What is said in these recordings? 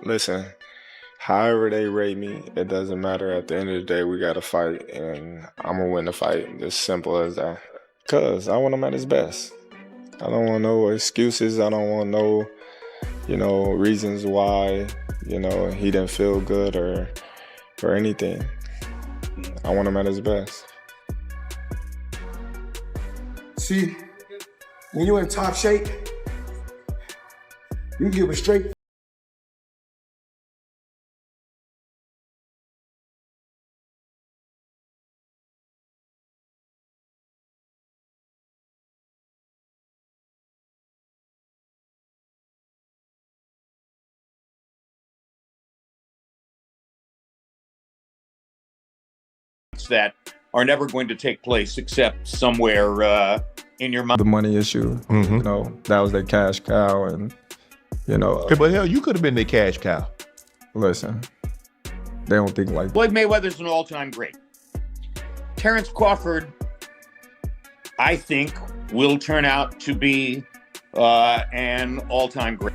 Listen, however they rate me, it doesn't matter. At the end of the day, we got to fight, and I'm going to win the fight. As simple as that. Because I want him at his best. I don't want no excuses. I don't want no, reasons why, he didn't feel good or anything. I want him at his best. See, when you're in top shape, you give a straight. That are never going to take place except somewhere in your mind. The money issue, that was their cash cow, and But hell, you could have been their cash cow. Listen, they don't think like Floyd Mayweather's an all-time great. Terence Crawford, I think, will turn out to be an all-time great.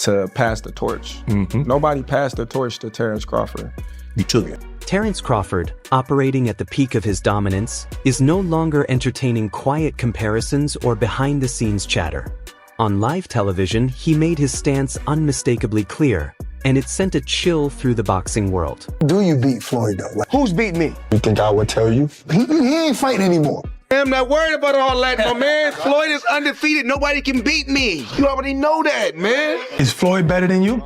to pass the torch. Nobody passed the torch to Terence Crawford. He took it. Terence Crawford, operating at the peak of his dominance, is no longer entertaining quiet comparisons or behind-the-scenes chatter. On live television, he made his stance unmistakably clear, and it sent a chill through the boxing world. Do you beat Floyd, though? Like, who's beating me? You think I would tell you? He ain't fighting anymore. I'm not worried about all that, my man. Floyd is undefeated. Nobody can beat me. You already know that, man. Is Floyd better than you?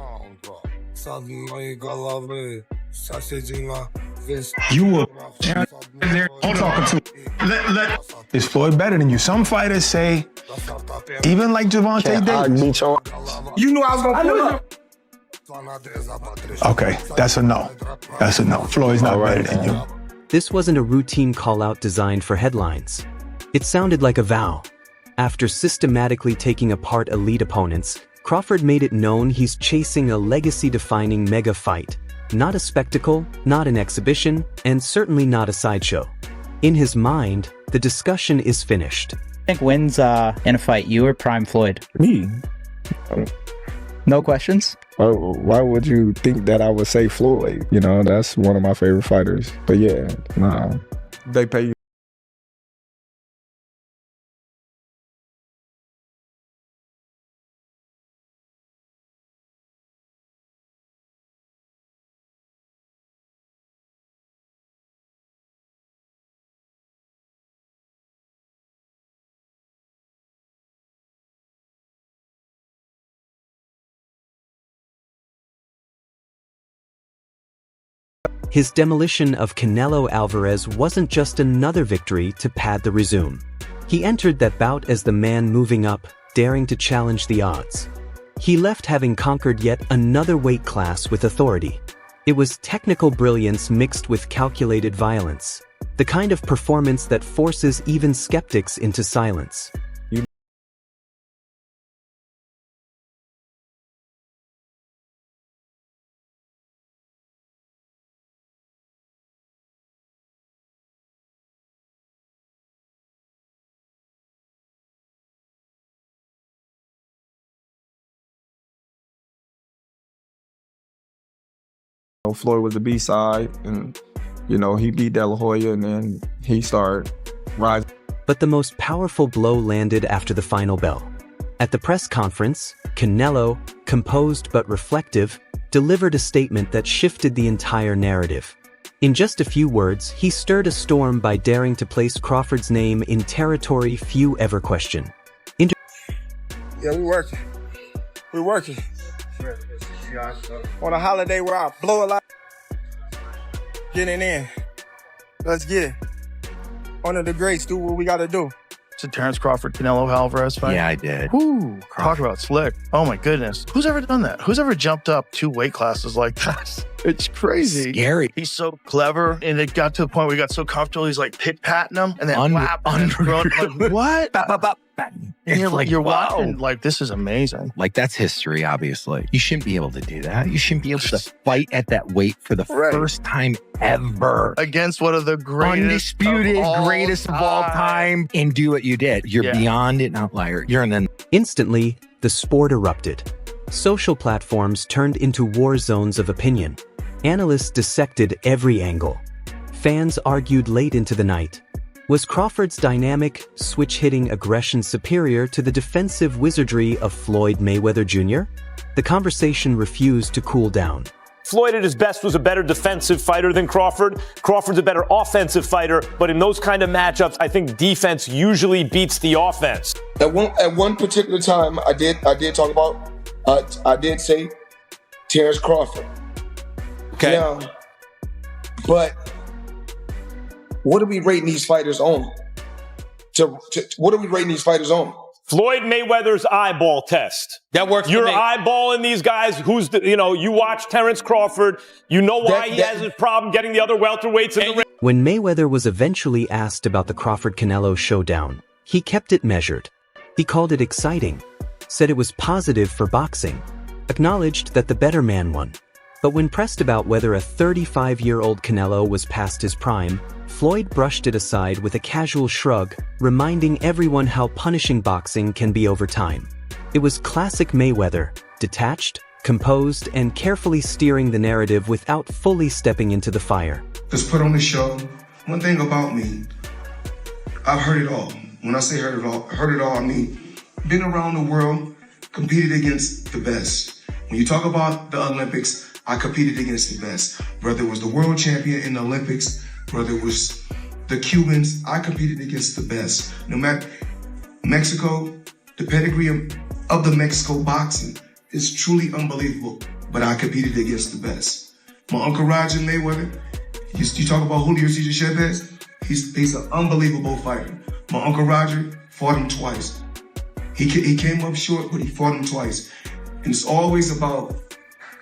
You were there talking to. Is Floyd better than you? Some fighters say, even like Gervonta Davis. You knew I was gonna pull up. Okay, that's a no. That's a no. Floyd's not better than you. This wasn't a routine call-out designed for headlines. It sounded like a vow. After systematically taking apart elite opponents, Crawford made it known he's chasing a legacy-defining mega fight. Not a spectacle, not an exhibition, and certainly not a sideshow. In his mind, the discussion is finished. I think wins in a fight, you or Prime Floyd? Me? No questions? Why would you think that I would say Floyd? That's one of my favorite fighters. But yeah, nah. They pay you. His demolition of Canelo Alvarez wasn't just another victory to pad the resume. He entered that bout as the man moving up, daring to challenge the odds. He left having conquered yet another weight class with authority. It was technical brilliance mixed with calculated violence, the kind of performance that forces even skeptics into silence. Floyd was the B-side, and he beat De La Hoya, and then he started rising. But the most powerful blow landed after the final bell. At the press conference, Canelo, composed but reflective, delivered a statement that shifted the entire narrative. In just a few words, he stirred a storm by daring to place Crawford's name in territory few ever question. Yeah, we working. We working. On a holiday where I blow a lot. Getting in. Let's get it. One of the greats do what we gotta do. It's a Terence Crawford, Canelo Alvarez fight. Yeah, I did. Whoo, talk about slick. Oh my goodness. Who's ever done that? Who's ever jumped up 2 weight classes like that? It's crazy. Scary. He's so clever, and it got to the point where he got so comfortable, he's like pit-patting him, and then like, what? And you're watching, like, this is amazing. Like, that's history, obviously. You shouldn't be able to do that. You shouldn't be able to fight at that weight for the first time ever. Against one of the greatest greatest of all time, and do what you did. You're beyond an outlier. You're an... Instantly, the sport erupted. Social platforms turned into war zones of opinion. Analysts dissected every angle. Fans argued late into the night. Was Crawford's dynamic, switch-hitting aggression superior to the defensive wizardry of Floyd Mayweather Jr.? The conversation refused to cool down. Floyd at his best was a better defensive fighter than Crawford. Crawford's a better offensive fighter, but in those kind of matchups, I think defense usually beats the offense. At one particular time, I did talk about, I did say Terence Crawford. Okay. Now, but what are we rating these fighters on? What are we rating these fighters on? Floyd Mayweather's eyeball test. That works You're for me. eyeballing these guys. You watch Terence Crawford. You know why he has his problem getting the other welterweights in the ring. When Mayweather was eventually asked about the Crawford-Canelo showdown, he kept it measured. He called it exciting, said it was positive for boxing, acknowledged that the better man won. But when pressed about whether a 35-year-old Canelo was past his prime, Floyd brushed it aside with a casual shrug, reminding everyone how punishing boxing can be over time. It was classic Mayweather, detached, composed, and carefully steering the narrative without fully stepping into the fire. Just put on the show. One thing about me, I've heard it all. When I say heard it all, I mean, been around the world, competed against the best. When you talk about the Olympics, I competed against the best. Whether it was the world champion in the Olympics, whether it was the Cubans, I competed against the best. No matter Mexico, the pedigree of the Mexico boxing is truly unbelievable, but I competed against the best. My Uncle Roger Mayweather, you talk about Julio Cesar Chavez, he's an unbelievable fighter. My Uncle Roger fought him twice. He came up short, but he fought him twice. And it's always about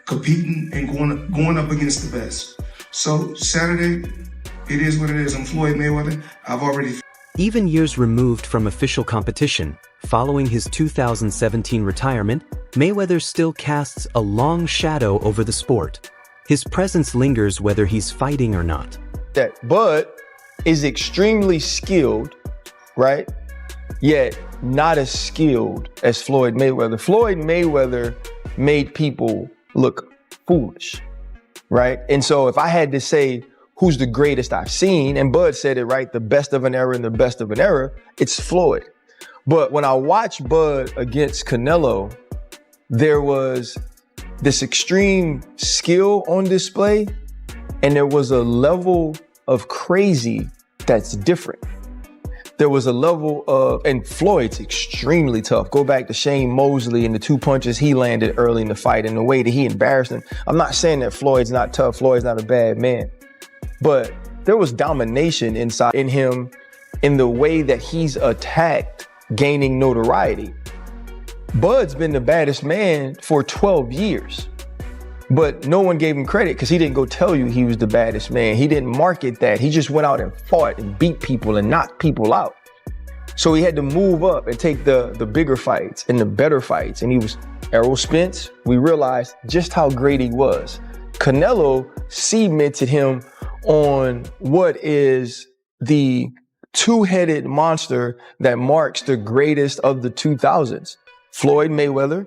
competing and going up against the best. So Saturday, it is what it is. I'm Floyd Mayweather. Even years removed from official competition, following his 2017 retirement, Mayweather still casts a long shadow over the sport. His presence lingers whether he's fighting or not. That Bud is extremely skilled, right? Yet not as skilled as Floyd Mayweather. Floyd Mayweather made people look foolish, right? And so if I had to say who's the greatest I've seen, and Bud said it right, the best of an era and the best of an era, it's Floyd. But when I watched Bud against Canelo, there was this extreme skill on display, and there was a level of crazy that's different. There was a level of, and Floyd's extremely tough. Go back to Shane Mosley and the 2 punches he landed early in the fight and the way that he embarrassed him. I'm not saying that Floyd's not tough, Floyd's not a bad man, but there was domination inside in him in the way that he's attacked, gaining notoriety. Bud's been the baddest man for 12 years, but no one gave him credit because he didn't go tell you he was the baddest man. He didn't market that. He just went out and fought and beat people and knocked people out. So he had to move up and take the bigger fights and the better fights. And he was Errol Spence. We realized just how great he was. Canelo cemented him on what is the two-headed monster that marks the greatest of the 2000s. Floyd Mayweather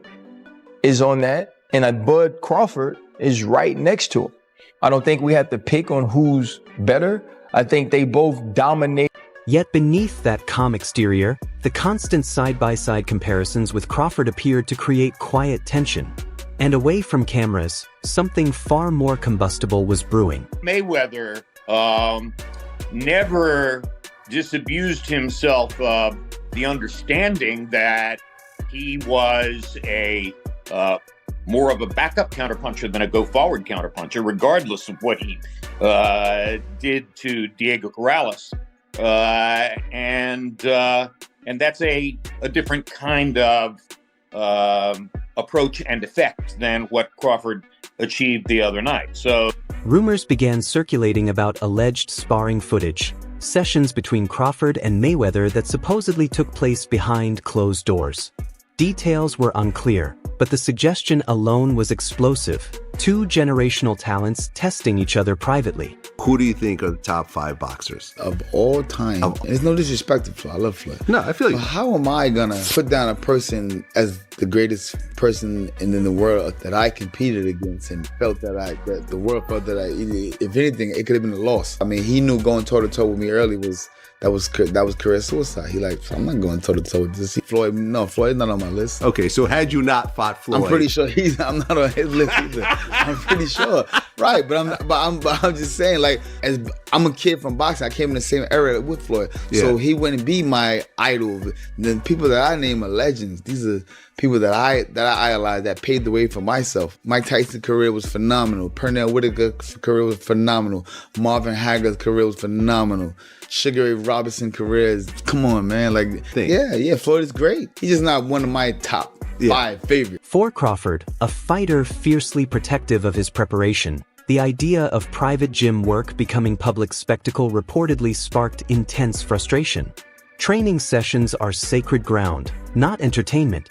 is on that, and Bud Crawford is right next to him. I don't think we have to pick on who's better. I think they both dominate. Yet beneath that calm exterior, the constant side-by-side comparisons with Crawford appeared to create quiet tension. And away from cameras, something far more combustible was brewing. Mayweather never disabused himself of the understanding that he was a more of a backup counterpuncher than a go-forward counterpuncher, regardless of what he did to Diego Corrales. And that's a different kind of approach and effect than what Crawford achieved the other night. So Rumors began circulating about alleged sparring footage, sessions between Crawford and Mayweather that supposedly took place behind closed doors. Details were unclear, but the suggestion alone was explosive. Two generational talents testing each other privately. Who do you think are the top 5 boxers? Of all time. There's no disrespect to Floyd. I love Floyd. No, I feel you. How am I gonna put down a person as the greatest person in the world that I competed against and felt that the world felt that if anything, it could have been a loss. I mean, he knew going toe to toe with me early that was career suicide. He like, I'm not going toe to toe with this. Floyd's not on my list. Okay, so had you not fought Floyd, I'm pretty sure I'm not on his list either. I'm pretty sure, right? But I'm just saying, like, as I'm a kid from boxing, I came in the same era with Floyd, so he wouldn't be my idol. The people that I name are legends. These are people that I idolize, that paved the way for myself. Mike Tyson's career was phenomenal. Pernell Whitaker's career was phenomenal. Marvin Hagler's career was phenomenal. Sugar Ray Robinson's career is, come on, man. Like, Floyd is great. He's just not one of my top 5 favorites. For Crawford, a fighter fiercely protective of his preparation, the idea of private gym work becoming public spectacle reportedly sparked intense frustration. Training sessions are sacred ground, not entertainment.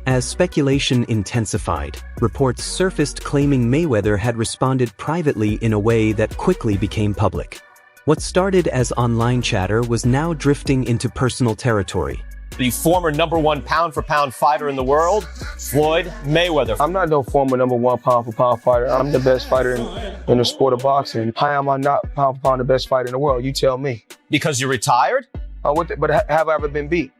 As speculation intensified, reports surfaced claiming Mayweather had responded privately in a way that quickly became public. What started as online chatter was now drifting into personal territory. The former #1 pound-for-pound fighter in the world, Floyd Mayweather. I'm not no former #1 pound-for-pound fighter. I'm the best fighter in the sport of boxing. How am I not pound-for-pound the best fighter in the world? You tell me. Because you're retired? But have I ever been beat?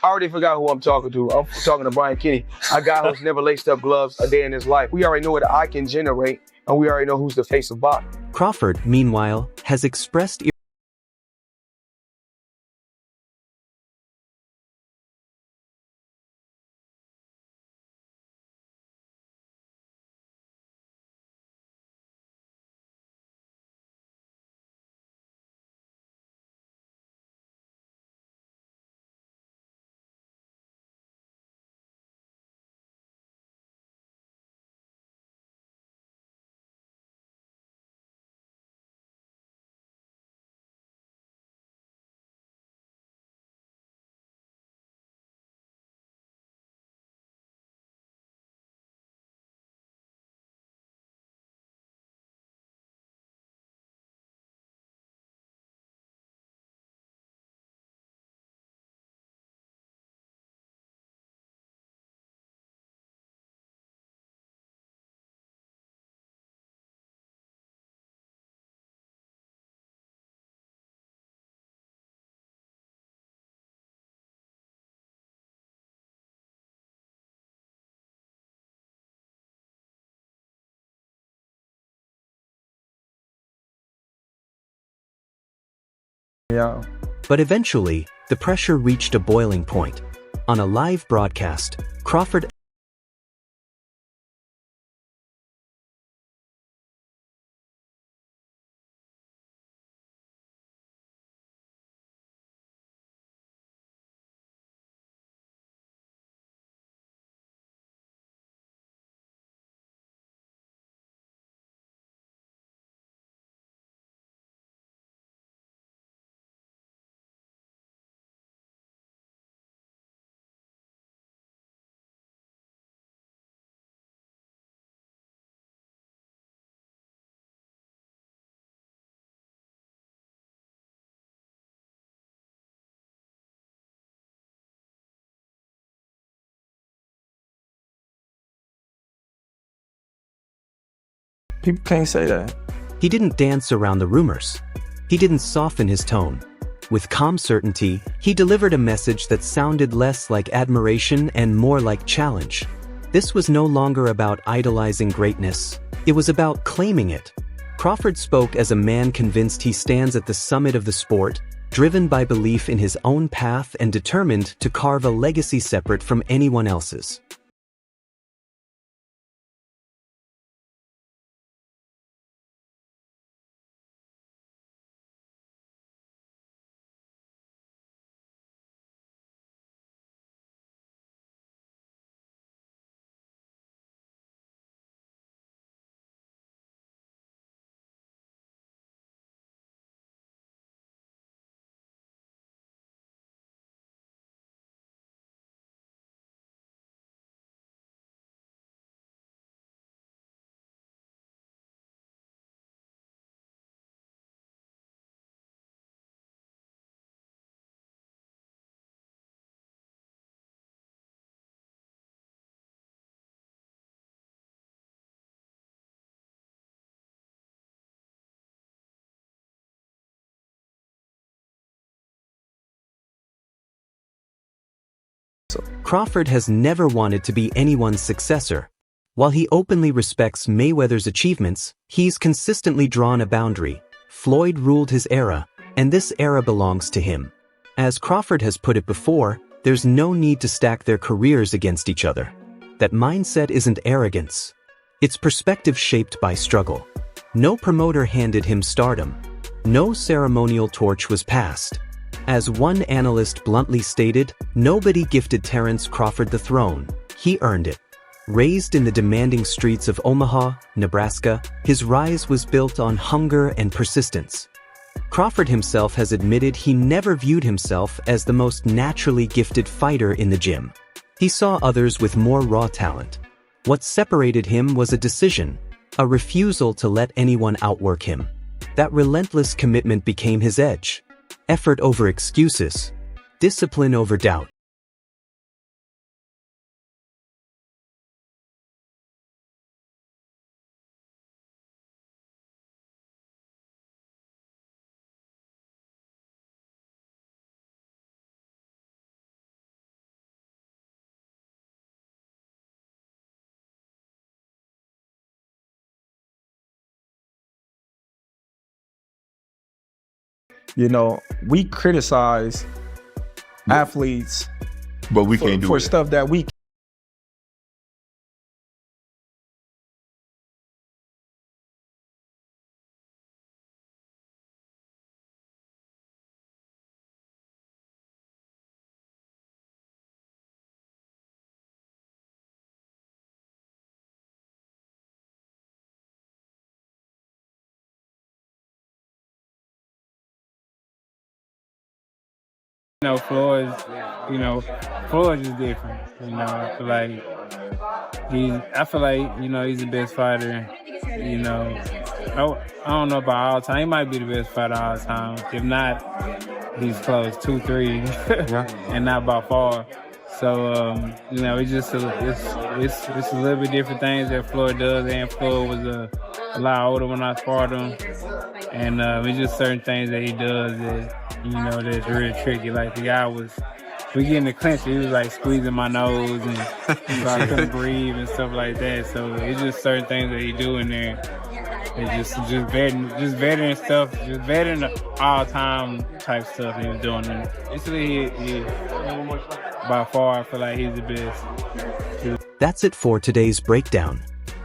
I already forgot who I'm talking to. I'm talking to Brian Kenny, a guy who's never laced up gloves a day in his life. We already know what I can generate, and we already know who's the face of boxing. Crawford, meanwhile, has expressed But eventually, the pressure reached a boiling point. On a live broadcast, Crawford People can't say that. He didn't dance around the rumors. He didn't soften his tone. With calm certainty, he delivered a message that sounded less like admiration and more like challenge. This was no longer about idolizing greatness. It was about claiming it. Crawford spoke as a man convinced he stands at the summit of the sport, driven by belief in his own path and determined to carve a legacy separate from anyone else's. Crawford has never wanted to be anyone's successor. While he openly respects Mayweather's achievements, he's consistently drawn a boundary. Floyd ruled his era, and this era belongs to him. As Crawford has put it before, there's no need to stack their careers against each other. That mindset isn't arrogance. It's perspective shaped by struggle. No promoter handed him stardom. No ceremonial torch was passed. As one analyst bluntly stated, nobody gifted Terence Crawford the throne. He earned it. Raised in the demanding streets of Omaha, Nebraska, his rise was built on hunger and persistence. Crawford himself has admitted he never viewed himself as the most naturally gifted fighter in the gym. He saw others with more raw talent. What separated him was a decision, a refusal to let anyone outwork him. That relentless commitment became his edge. Effort over excuses. Discipline over doubt. You know, we criticize athletes, but we can't do for it. stuff that we Floyd is different. I feel like he's the best fighter. I don't know about all time. He might be the best fighter all time. If not, he's close 2-3, and not by far. So it's just it's a little bit different things that Floyd does. And Floyd was a lot older when I sparred him, and it's just certain things that he does that that's really tricky. Like the guy we get in the clinch, he was like squeezing my nose, and so I couldn't breathe and stuff like that. So it's just certain things that he do in there. It's just veteran stuff, just veteran all-time type stuff he was doing. And basically, by far, I feel like he's the best. That's it for today's breakdown.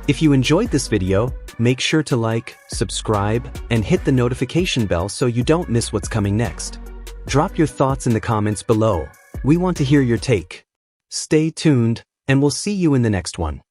If you enjoyed this video, make sure to like, subscribe, and hit the notification bell so you don't miss what's coming next. Drop your thoughts in the comments below. We want to hear your take. Stay tuned, and we'll see you in the next one.